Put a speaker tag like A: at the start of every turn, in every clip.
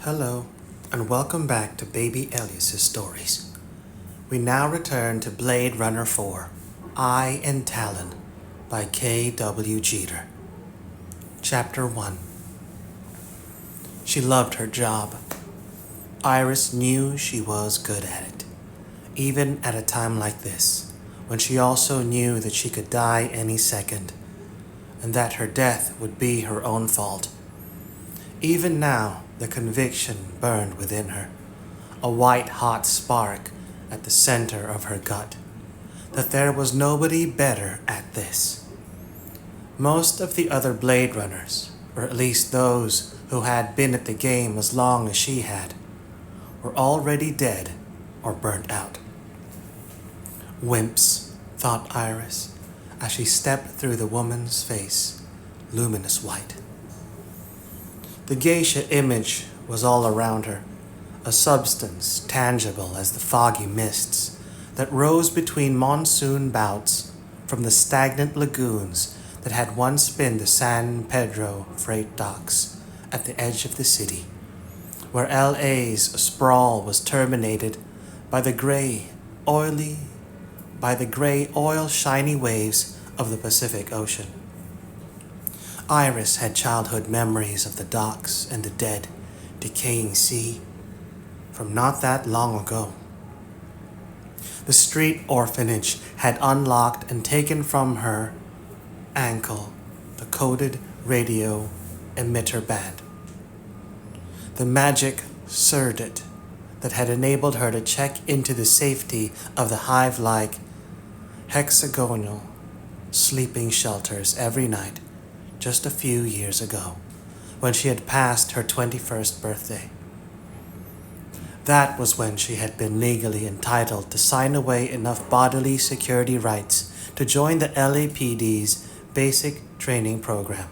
A: Hello, and welcome back to Baby Elias's stories. We now return to Blade Runner 4, I and Talon by K.W. Jeter. Chapter 1. She loved her job. Iris knew she was good at it, even at a time like this, when she also knew that she could die any second, and that her death would be her own fault. Even now, the conviction burned within her, a white-hot spark at the center of her gut, that there was nobody better at this. Most of the other Blade Runners, or at least those who had been at the game as long as she had, were already dead or burnt out. Wimps, thought Iris, as she stepped through the woman's face, luminous white. The geisha image was all around her, a substance tangible as the foggy mists that rose between monsoon bouts from the stagnant lagoons that had once been the San Pedro freight docks at the edge of the city, where LA's sprawl was terminated by the gray, oil-shiny waves of the Pacific Ocean. Iris had childhood memories of the docks and the dead, decaying sea from not that long ago. The street orphanage had unlocked and taken from her ankle the coded radio emitter band, the magic circuit that had enabled her to check into the safety of the hive-like hexagonal sleeping shelters every night just a few years ago, when she had passed her 21st birthday. That was when she had been legally entitled to sign away enough bodily security rights to join the LAPD's basic training program.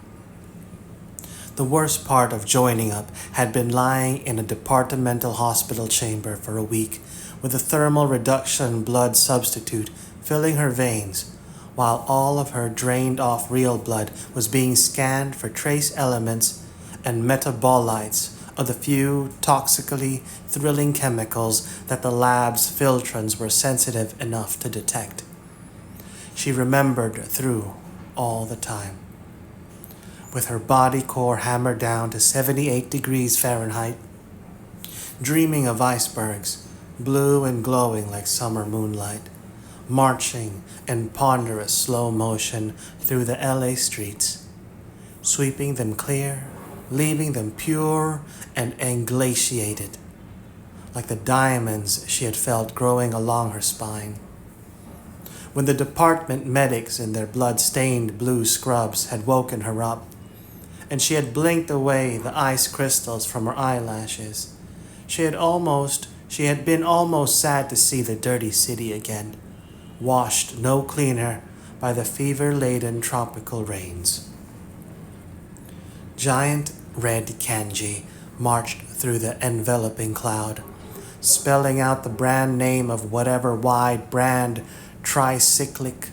A: The worst part of joining up had been lying in a departmental hospital chamber for a week with a thermal reduction blood substitute filling her veins, while all of her drained-off real blood was being scanned for trace elements and metabolites of the few toxically thrilling chemicals that the lab's filtrons were sensitive enough to detect. She remembered through all the time, with her body core hammered down to 78 degrees Fahrenheit, dreaming of icebergs, blue and glowing like summer moonlight, marching in ponderous slow motion through the LA streets, sweeping them clear, leaving them pure and englaciated, like the diamonds she had felt growing along her spine. When the department medics in their blood-stained blue scrubs had woken her up, and she had blinked away the ice crystals from her eyelashes, she had been almost sad to see the dirty city again, washed no cleaner by the fever-laden tropical rains. Giant red kanji marched through the enveloping cloud, spelling out the brand name of whatever wide brand tricyclic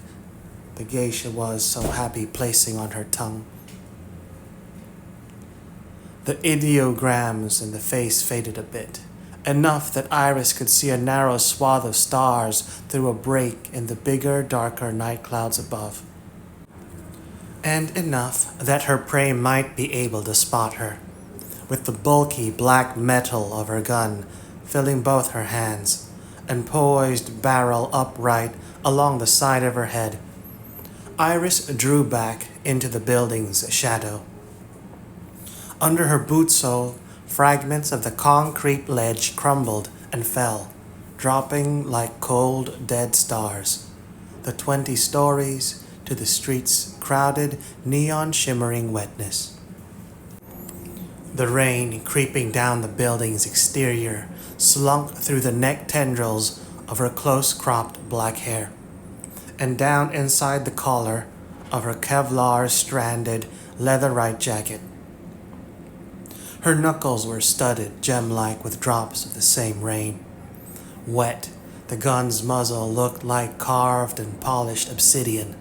A: the geisha was so happy placing on her tongue. The ideograms in the face faded a bit, enough that Iris could see a narrow swath of stars through a break in the bigger, darker night clouds above, and enough that her prey might be able to spot her, with the bulky black metal of her gun filling both her hands, and poised barrel upright along the side of her head. Iris drew back into the building's shadow. Under her boot sole, fragments of the concrete ledge crumbled and fell, dropping like cold, dead stars, the 20 stories to the street's crowded, neon-shimmering wetness. The rain creeping down the building's exterior slunk through the neck tendrils of her close-cropped black hair, and down inside the collar of her Kevlar-stranded leatherite jacket. Her knuckles were studded gem-like with drops of the same rain. Wet, the gun's muzzle looked like carved and polished obsidian,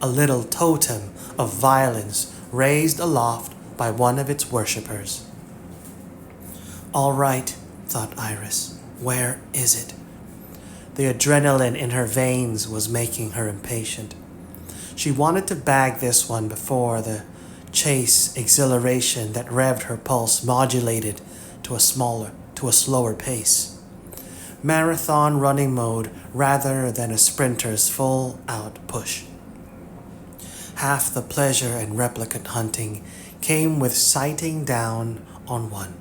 A: a little totem of violence raised aloft by one of its worshippers. All right, thought Iris. Where is it? The adrenaline in her veins was making her impatient. She wanted to bag this one before the chase exhilaration that revved her pulse modulated to a slower pace. Marathon running mode rather than a sprinter's full-out push. Half the pleasure in replicant hunting came with sighting down on one,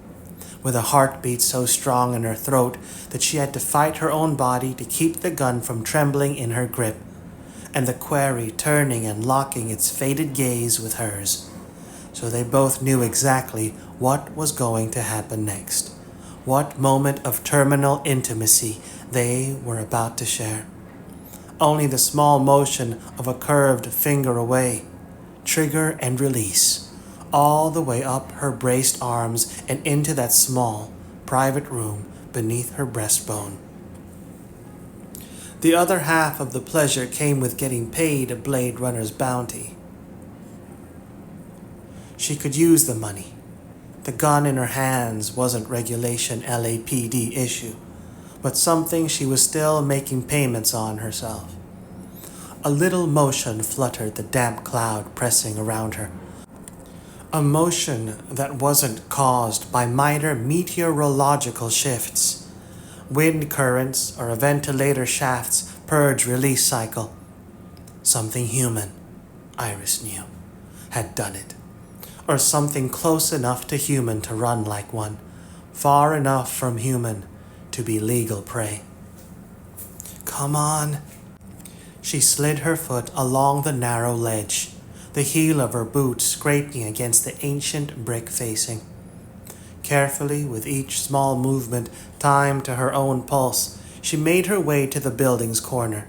A: with a heartbeat so strong in her throat that she had to fight her own body to keep the gun from trembling in her grip, and the quarry turning and locking its faded gaze with hers. So they both knew exactly what was going to happen next, what moment of terminal intimacy they were about to share. Only the small motion of a curved finger away, trigger and release, all the way up her braced arms and into that small, private room beneath her breastbone. The other half of the pleasure came with getting paid a Blade Runner's bounty. She could use the money. The gun in her hands wasn't regulation LAPD issue, but something she was still making payments on herself. A little motion fluttered the damp cloud pressing around her. A motion that wasn't caused by minor meteorological shifts. Wind currents or a ventilator shaft's purge-release cycle. Something human, Iris knew, had done it. Or something close enough to human to run like one, far enough from human to be legal prey. Come on. She slid her foot along the narrow ledge, the heel of her boot scraping against the ancient brick facing. Carefully, with each small movement timed to her own pulse, she made her way to the building's corner.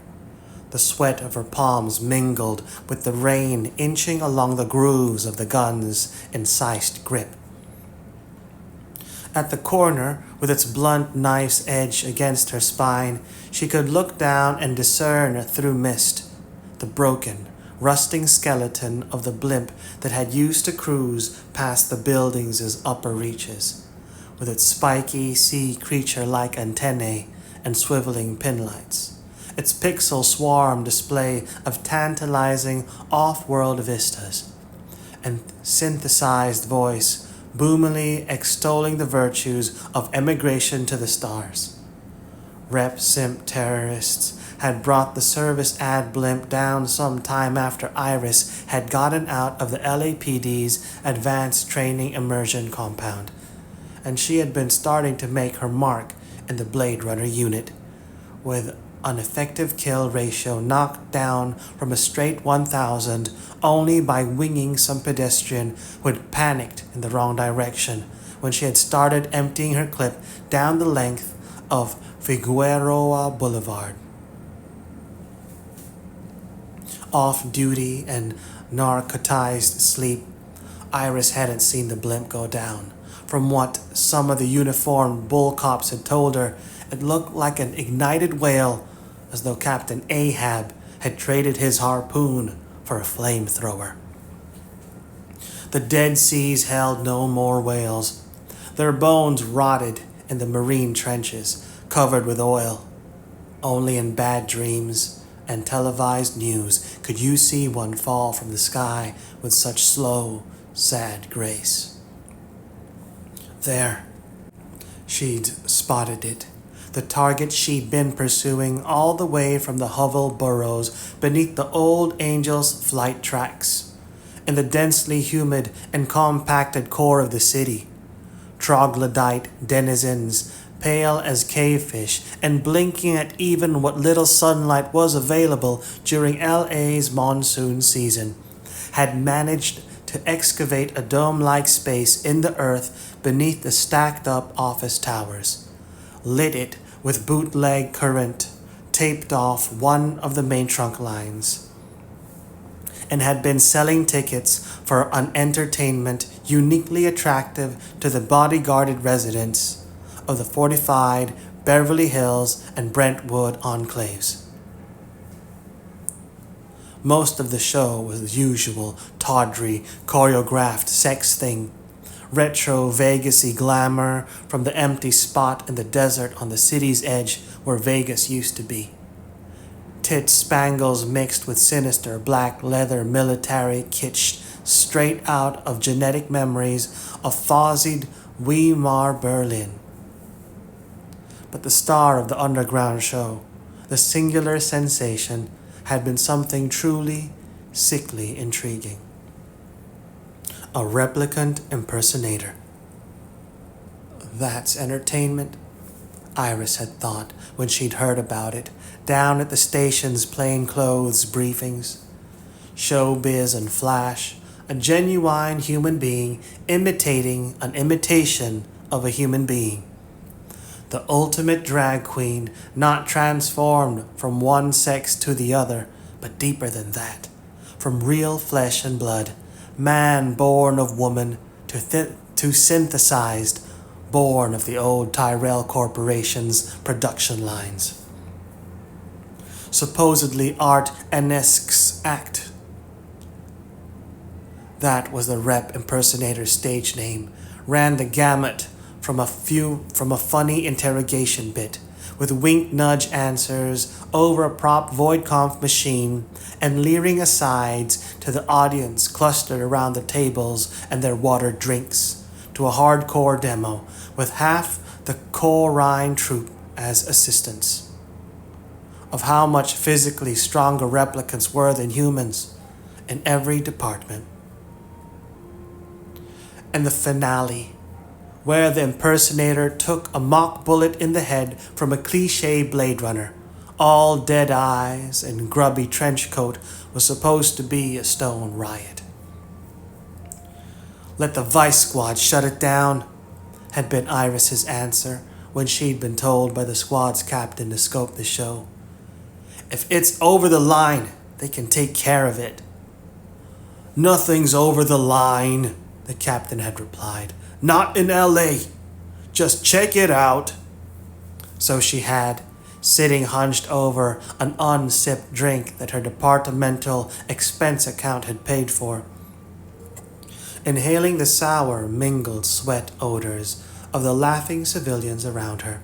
A: The sweat of her palms mingled with the rain inching along the grooves of the gun's incised grip. At the corner, with its blunt knife's edge against her spine, she could look down and discern through mist the broken, rusting skeleton of the blimp that had used to cruise past the building's upper reaches, with its spiky sea creature-like antennae and swiveling pinlights. Its pixel swarm display of tantalizing off-world vistas, and synthesized voice boomily extolling the virtues of emigration to the stars. Rep Simp terrorists had brought the service ad blimp down some time after Iris had gotten out of the LAPD's advanced training immersion compound, and she had been starting to make her mark in the Blade Runner unit, with an effective kill ratio knocked down from a straight 1,000 only by winging some pedestrian who had panicked in the wrong direction when she had started emptying her clip down the length of Figueroa Boulevard. Off-duty and narcotized sleep, Iris hadn't seen the blimp go down. From what some of the uniformed bull cops had told her, it looked like an ignited whale, as though Captain Ahab had traded his harpoon for a flamethrower. The Dead Seas held no more whales. Their bones rotted in the marine trenches, covered with oil. Only in bad dreams and televised news could you see one fall from the sky with such slow, sad grace. There, she'd spotted it. The target she'd been pursuing all the way from the hovel burrows beneath the Old Angel's flight tracks, in the densely humid and compacted core of the city. Troglodyte denizens, pale as cavefish and blinking at even what little sunlight was available during LA's monsoon season, had managed to excavate a dome-like space in the earth beneath the stacked-up office towers, lit it with bootleg current, taped off one of the main trunk lines, and had been selling tickets for an entertainment uniquely attractive to the bodyguarded residents of the fortified Beverly Hills and Brentwood enclaves. Most of the show was the usual tawdry, choreographed sex thing, retro Vegas-y glamour from the empty spot in the desert on the city's edge where Vegas used to be. Tit spangles mixed with sinister black leather military kitsch straight out of genetic memories of Fozzied Weimar Berlin. But the star of the underground show, the singular sensation, had been something truly, sickly intriguing. A replicant impersonator. That's entertainment, Iris had thought when she'd heard about it, down at the station's plainclothes briefings. Showbiz and flash, a genuine human being imitating an imitation of a human being. The ultimate drag queen, not transformed from one sex to the other, but deeper than that, from real flesh and blood, man born of woman to synthesized, born of the old Tyrell Corporation's production lines. Supposedly Art Enesque's act. That was the rep impersonator's stage name, ran the gamut from a funny interrogation bit, with wink-nudge answers over a prop void conf machine and leering asides to the audience clustered around the tables and their watered drinks, to a hardcore demo with half the Corine troupe as assistants, of how much physically stronger replicants were than humans in every department. And the finale, where the impersonator took a mock bullet in the head from a cliché Blade Runner, all dead eyes and grubby trench coat, was supposed to be a stone riot. Let the Vice Squad shut it down, had been Iris's answer when she'd been told by the squad's captain to scope the show. If it's over the line, they can take care of it. Nothing's over the line, the captain had replied. Not in LA. Just check it out. So she had, sitting hunched over an unsipped drink that her departmental expense account had paid for, inhaling the sour, mingled sweat odors of the laughing civilians around her.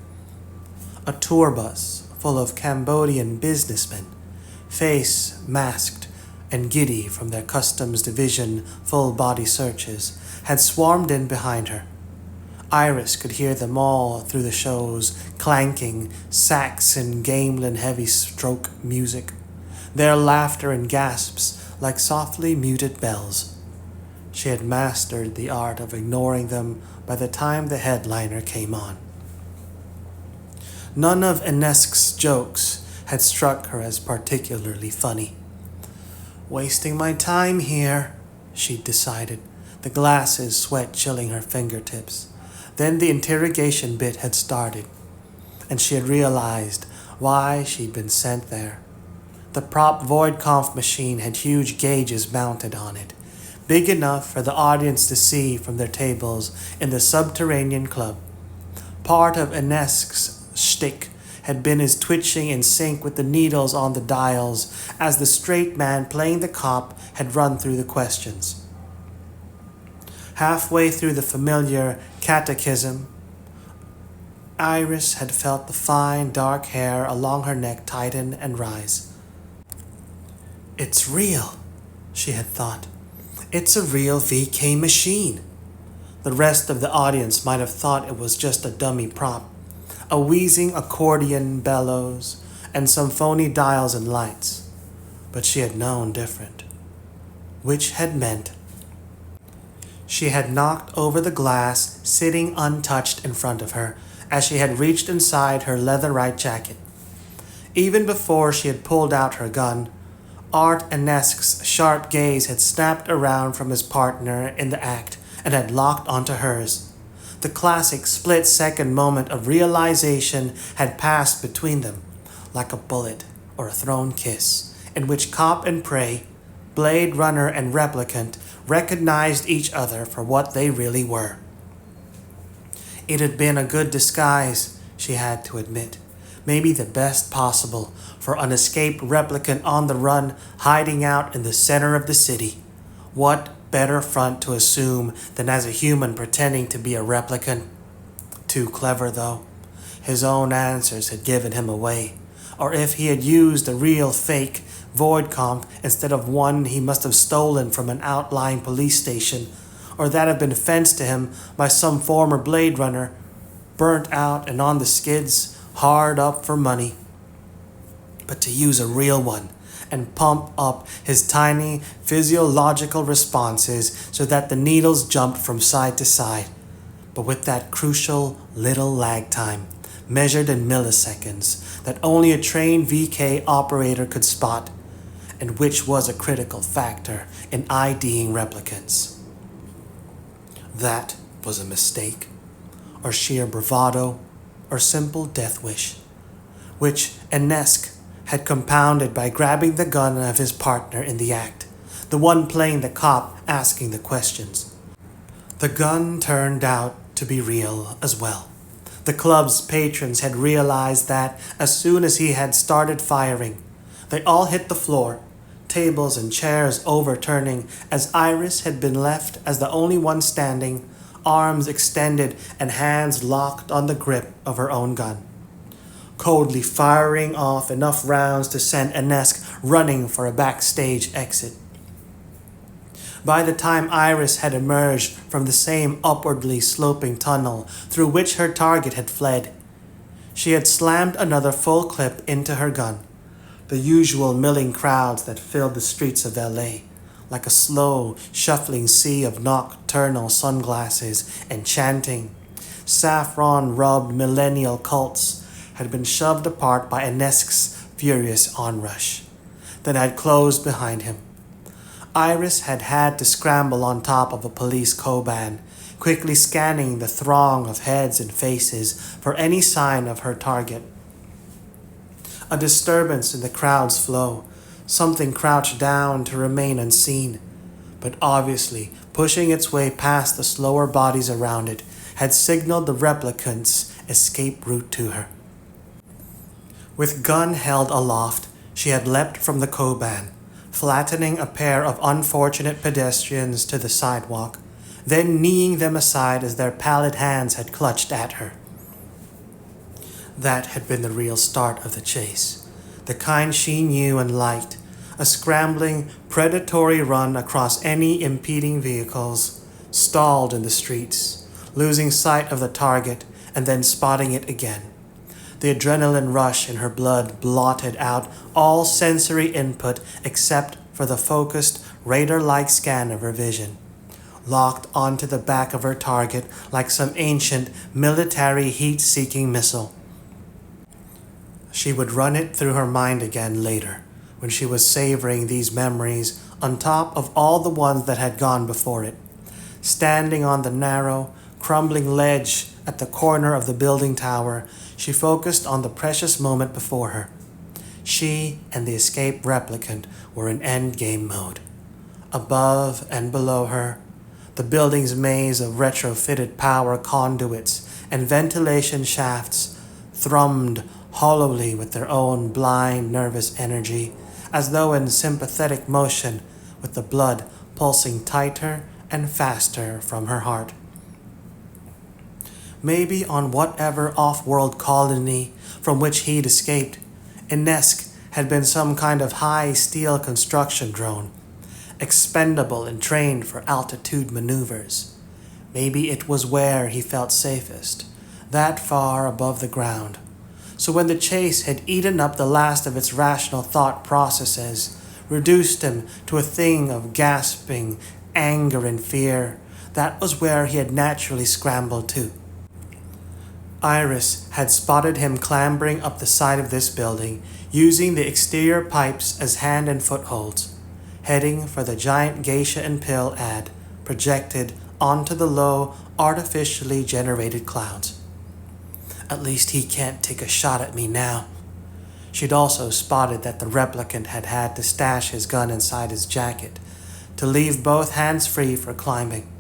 A: A tour bus full of Cambodian businessmen, face masked and giddy from their customs division full-body searches, had swarmed in behind her. Iris could hear them all through the show's clanking Saxon gamelan heavy stroke music, their laughter and gasps like softly muted bells. She had mastered the art of ignoring them by the time the headliner came on. None of Enesque's jokes had struck her as particularly funny. Wasting my time here, she'd decided, the glasses sweat chilling her fingertips. Then the interrogation bit had started, and she had realized why she'd been sent there. The prop void conf machine had huge gauges mounted on it, big enough for the audience to see from their tables in the subterranean club. Part of Enesque's shtick had been his twitching in sync with the needles on the dials as the straight man playing the cop had run through the questions. Halfway through the familiar catechism, Iris had felt the fine, dark hair along her neck tighten and rise. It's real, she had thought. It's a real VK machine. The rest of the audience might have thought it was just a dummy prop, a wheezing accordion bellows, and some phony dials and lights. But she had known different, which had meant she had knocked over the glass sitting untouched in front of her as she had reached inside her leatherite jacket. Even before she had pulled out her gun, Art Enesque's sharp gaze had snapped around from his partner in the act and had locked onto hers. The classic split-second moment of realization had passed between them, like a bullet or a thrown kiss, in which cop and prey, Blade Runner and Replicant, recognized each other for what they really were. It had been a good disguise, she had to admit, maybe the best possible for an escaped replicant on the run, hiding out in the center of the city. What better front to assume than as a human pretending to be a replicant. Too clever, though. His own answers had given him away. Or if he had used a real fake void comp instead of one he must have stolen from an outlying police station, or that had been fenced to him by some former Blade Runner, burnt out and on the skids, hard up for money. But to use a real one and pump up his tiny physiological responses so that the needles jumped from side to side, but with that crucial little lag time, measured in milliseconds, that only a trained VK operator could spot, and which was a critical factor in IDing replicants. That was a mistake, or sheer bravado, or simple death wish, which Enesk had compounded by grabbing the gun of his partner in the act, the one playing the cop asking the questions. The gun turned out to be real as well. The club's patrons had realized that as soon as he had started firing, they all hit the floor, tables and chairs overturning as Iris had been left as the only one standing, arms extended and hands locked on the grip of her own gun, coldly firing off enough rounds to send Enesk running for a backstage exit. By the time Iris had emerged from the same upwardly sloping tunnel through which her target had fled, she had slammed another full clip into her gun. The usual milling crowds that filled the streets of LA, like a slow, shuffling sea of nocturnal sunglasses and chanting, saffron-rubbed millennial cults had been shoved apart by Enesk's furious onrush that had closed behind him. Iris had had to scramble on top of a police Koban, quickly scanning the throng of heads and faces for any sign of her target. A disturbance in the crowd's flow, something crouched down to remain unseen, but obviously pushing its way past the slower bodies around it, had signaled the replicant's escape route to her. With gun held aloft, she had leapt from the Koban, flattening a pair of unfortunate pedestrians to the sidewalk, then kneeing them aside as their pallid hands had clutched at her. That had been the real start of the chase, the kind she knew and liked, a scrambling, predatory run across any impeding vehicles, stalled in the streets, losing sight of the target and then spotting it again. The adrenaline rush in her blood blotted out all sensory input except for the focused, radar-like scan of her vision, locked onto the back of her target like some ancient military heat-seeking missile. She would run it through her mind again later, when she was savoring these memories on top of all the ones that had gone before it, standing on the narrow, crumbling ledge at the corner of the building tower. She focused on the precious moment before her. She and the escaped replicant were in endgame mode. Above and below her, the building's maze of retrofitted power conduits and ventilation shafts thrummed hollowly with their own blind, nervous energy, as though in sympathetic motion with the blood pulsing tighter and faster from her heart. Maybe on whatever off-world colony from which he'd escaped, Enesk had been some kind of high steel construction drone, expendable and trained for altitude maneuvers. Maybe it was where he felt safest, that far above the ground. So when the chase had eaten up the last of its rational thought processes, reduced him to a thing of gasping anger and fear, that was where he had naturally scrambled to. Iris had spotted him clambering up the side of this building, using the exterior pipes as hand and footholds, heading for the giant geisha and pill ad projected onto the low, artificially generated clouds. At least he can't take a shot at me now. She'd also spotted that the replicant had had to stash his gun inside his jacket, to leave both hands free for climbing.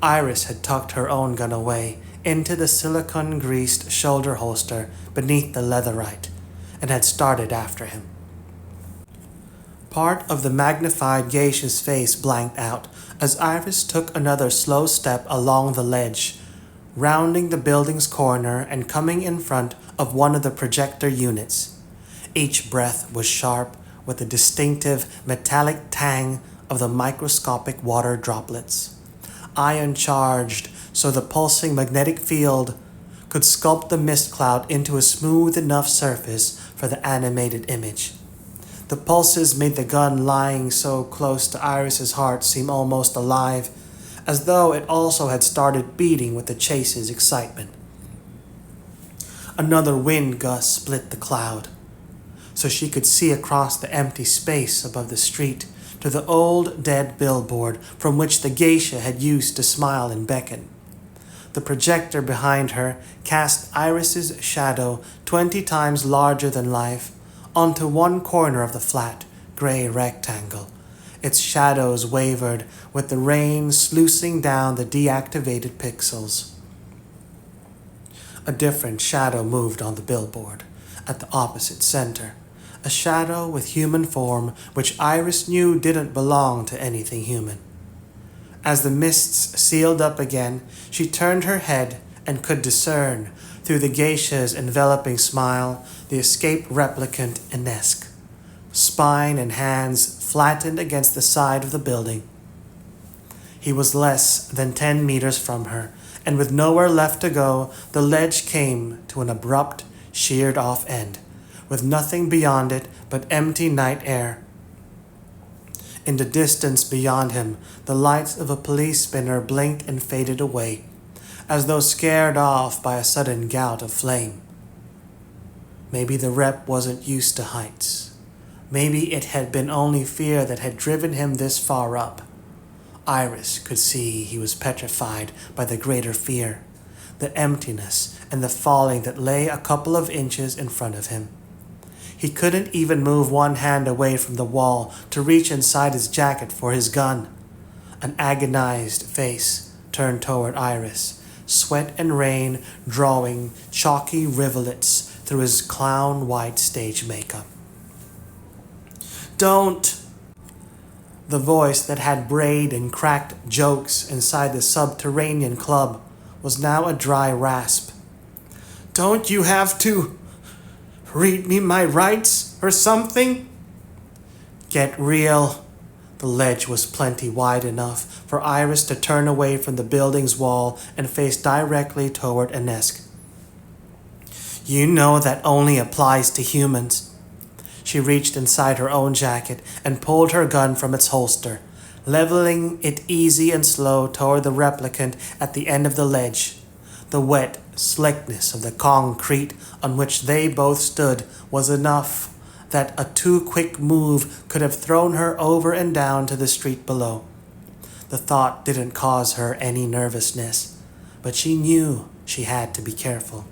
A: Iris had tucked her own gun away into the silicone-greased shoulder holster beneath the leatherite, and had started after him. Part of the magnified geisha's face blanked out as Iris took another slow step along the ledge, rounding the building's corner and coming in front of one of the projector units. Each breath was sharp with the distinctive metallic tang of the microscopic water droplets. Ion charged so the pulsing magnetic field could sculpt the mist cloud into a smooth enough surface for the animated image. The pulses made the gun lying so close to Iris's heart seem almost alive, as though it also had started beating with the chase's excitement. Another wind gust split the cloud, so she could see across the empty space above the street to the old dead billboard from which the geisha had used to smile and beckon. The projector behind her cast Iris's shadow 20 times larger than life onto one corner of the flat, gray rectangle. Its shadows wavered with the rain sluicing down the deactivated pixels. A different shadow moved on the billboard, at the opposite center. A shadow with human form which Iris knew didn't belong to anything human. As the mists sealed up again, she turned her head and could discern, through the geisha's enveloping smile, the escaped replicant Inesk, spine and hands flattened against the side of the building. He was less than 10 meters from her, and with nowhere left to go, the ledge came to an abrupt, sheared-off end, with nothing beyond it but empty night air. In the distance beyond him, the lights of a police spinner blinked and faded away, as though scared off by a sudden gout of flame. Maybe the rep wasn't used to heights. Maybe it had been only fear that had driven him this far up. Iris could see he was petrified by the greater fear, the emptiness and the falling that lay a couple of inches in front of him. He couldn't even move one hand away from the wall to reach inside his jacket for his gun. An agonized face turned toward Iris, sweat and rain drawing chalky rivulets through his clown-white stage makeup. "Don't!" The voice that had brayed and cracked jokes inside the subterranean club was now a dry rasp. "Don't you have to read me my rights or something?" "Get real." The ledge was plenty wide enough for Iris to turn away from the building's wall and face directly toward Inesk. "You know that only applies to humans." She reached inside her own jacket and pulled her gun from its holster, leveling it easy and slow toward the replicant at the end of the ledge. The wet slickness of the concrete on which they both stood was enough that a too quick move could have thrown her over and down to the street below. The thought didn't cause her any nervousness, but she knew she had to be careful.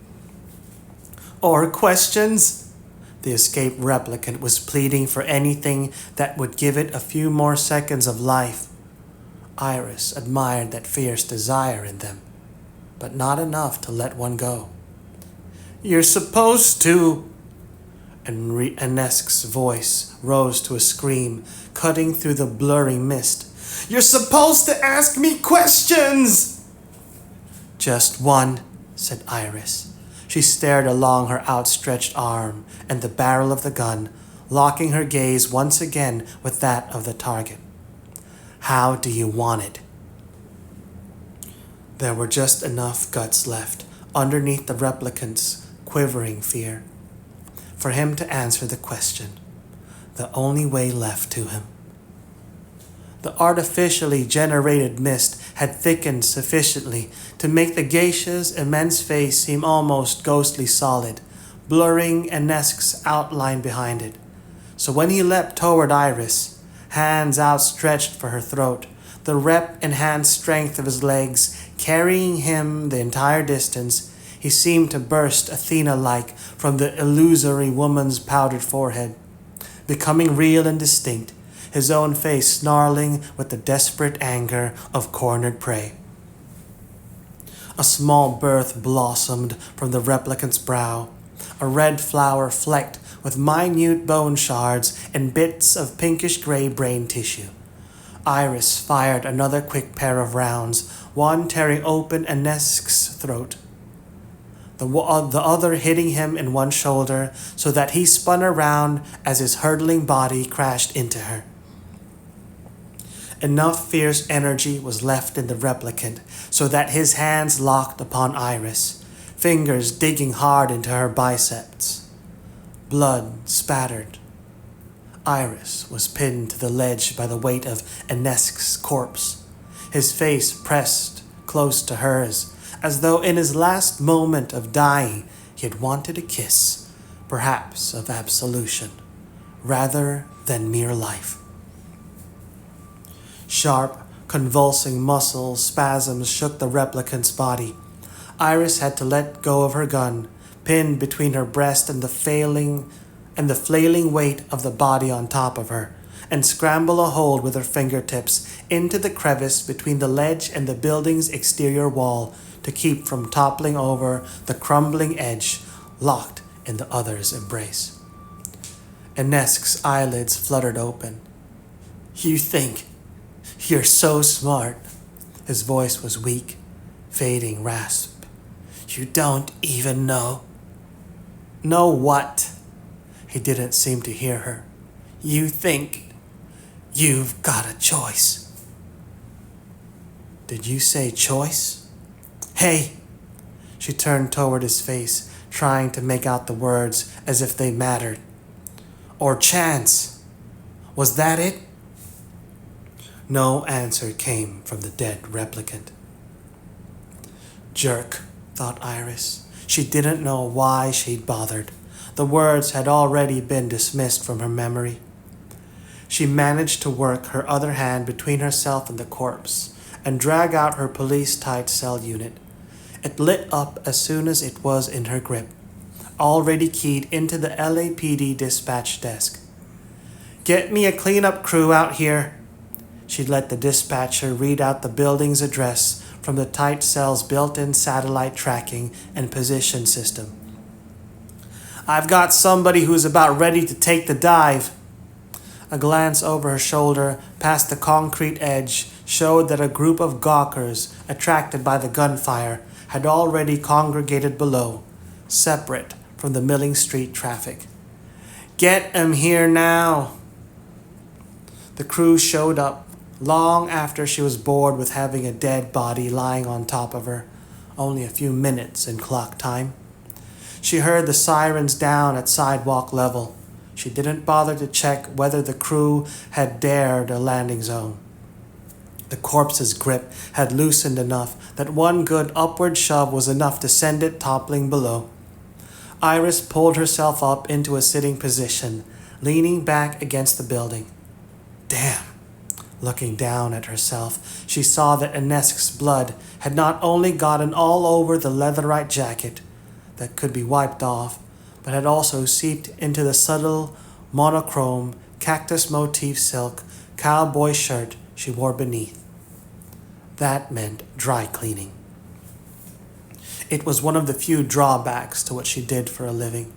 A: "Or questions?" The escaped replicant was pleading for anything that would give it a few more seconds of life. Iris admired that fierce desire in them, but not enough to let one go. "You're supposed to..." Inesk's voice rose to a scream, cutting through the blurry mist. "You're supposed to ask me questions!" "Just one," said Iris. She stared along her outstretched arm and the barrel of the gun, locking her gaze once again with that of the target. "How do you want it?" There were just enough guts left underneath the replicant's quivering fear for him to answer the question, the only way left to him. The artificially generated mist had thickened sufficiently to make the geisha's immense face seem almost ghostly solid, blurring Inesk's outline behind it. So when he leapt toward Iris, hands outstretched for her throat, the rep-enhanced strength of his legs carrying him the entire distance, he seemed to burst Athena-like from the illusory woman's powdered forehead, becoming real and distinct, his own face snarling with the desperate anger of cornered prey. A small birth blossomed from the replicant's brow, a red flower flecked with minute bone shards and bits of pinkish-gray brain tissue. Iris fired another quick pair of rounds, one tearing open Anesk's throat, the other hitting him in one shoulder so that he spun around as his hurtling body crashed into her. Enough fierce energy was left in the replicant so that his hands locked upon Iris, fingers digging hard into her biceps. Blood spattered. Iris was pinned to the ledge by the weight of Anesk's corpse, his face pressed close to hers, as though in his last moment of dying he had wanted a kiss, perhaps of absolution, rather than mere life. Sharp, convulsing muscle spasms shook the replicant's body. Iris had to let go of her gun, pinned between her breast and the flailing weight of the body on top of her, and scramble a hold with her fingertips into the crevice between the ledge and the building's exterior wall to keep from toppling over the crumbling edge, locked in the other's embrace. Anesk's eyelids fluttered open. "You think you're so smart." His voice was weak, fading rasp. "You don't even know." "Know what?" He didn't seem to hear her. "You think you've got a choice." "Did you say choice?" "Hey!" She turned toward his face, trying to make out the words as if they mattered. "Or chance. Was that it?" No answer came from the dead replicant. Jerk, thought Iris. She didn't know why she'd bothered. The words had already been dismissed from her memory. She managed to work her other hand between herself and the corpse and drag out her police-tight cell unit. It lit up as soon as it was in her grip, already keyed into the LAPD dispatch desk. "Get me a cleanup crew out here." She'd let the dispatcher read out the building's address from the tight cell's built-in satellite tracking and position system. "I've got somebody who's about ready to take the dive." A glance over her shoulder past the concrete edge showed that a group of gawkers, attracted by the gunfire, had already congregated below, separate from the milling street traffic. "Get 'em here now." The crew showed up long after she was bored with having a dead body lying on top of her, only a few minutes in clock time. She heard the sirens down at sidewalk level. She didn't bother to check whether the crew had dared a landing zone. The corpse's grip had loosened enough that one good upward shove was enough to send it toppling below. Iris pulled herself up into a sitting position, leaning back against the building. Damn! Looking down at herself, she saw that Anesk's blood had not only gotten all over the leatherite jacket that could be wiped off, but had also seeped into the subtle, monochrome, cactus motif silk cowboy shirt she wore beneath. That meant dry cleaning. It was one of the few drawbacks to what she did for a living.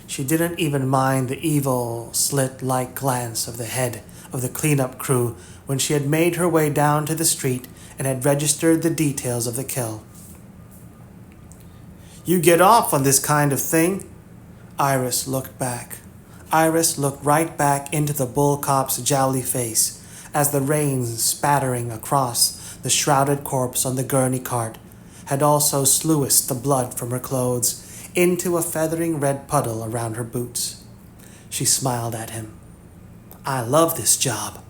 A: She didn't even mind the evil, slit-like glance of the head of the cleanup crew when she had made her way down to the street and had registered the details of the kill. "You get off on this kind of thing?" Iris looked back. Iris looked right back into the bull cop's jowly face as the rain spattering across the shrouded corpse on the gurney cart had also sluiced the blood from her clothes into a feathering red puddle around her boots. She smiled at him. "I love this job."